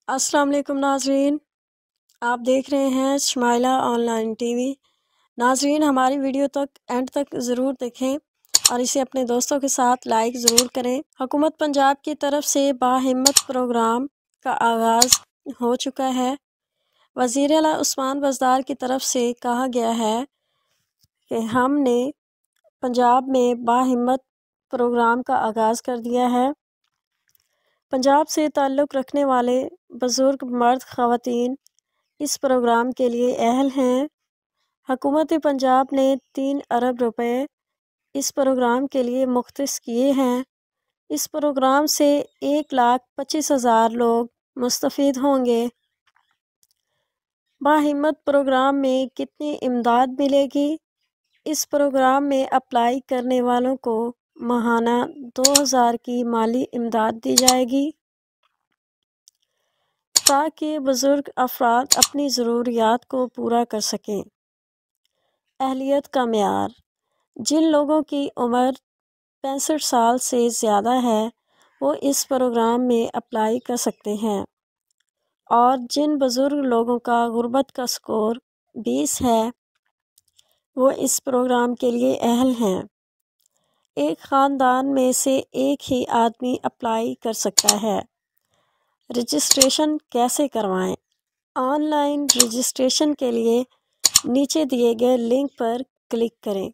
السلام علیکم ناظرین، آپ دیکھ رہے ہیں Shumaila on line T V. ناظرین، ہماری ویڈیو تک اینڈ تک ضرور دیکھیں اور اسے اپنے دوستوں کے ساتھ لائک ضرور کریں۔ حکومت پنجاب کی طرف سے باہمت پروگرام کا آغاز ہو چکا ہے۔ وزیر اعلیٰ عثمان بزدار کی طرف سے کہا گیا ہے کہ ہم نے پنجاب میں باہمت پروگرام کا آغاز کر دیا ہے۔ پنجاب سے تعلق رکھنے والے بزرگ مرد خواتین اس پروگرام کے لیے اہل ہیں۔ حکومت پنجاب نے 3 ارب روپے اس پروگرام کے لیے مختص کیے ہیں۔ اس پروگرام سے 1,25,000 لوگ مستفید ہوں گے۔ باہمت پروگرام میں کتنی امداد ملے گی؟ اس پروگرام میں اپلائی کرنے والوں کو ماہانہ 2,000 کی مالی امداد دی جائے گی تاکہ بزرگ افراد اپنی ضروریات کو پورا کر سکیں۔ اہلیت کا معیار: جن لوگوں کی عمر 65 سال سے زیادہ ہے وہ اس پروگرام میں اپلائی کر سکتے ہیں، اور جن بزرگ لوگوں کا غربت کا سکور 20 ہے وہ اس پروگرام کے لیے اہل ہیں۔ ایک خاندان میں سے ایک ہی آدمی اپلائی کر سکتا ہے۔ رجسٹریشن کیسے کروائیں؟ آن لائن رجسٹریشن کے لیے نیچے دیے گئے لنک پر کلک کریں۔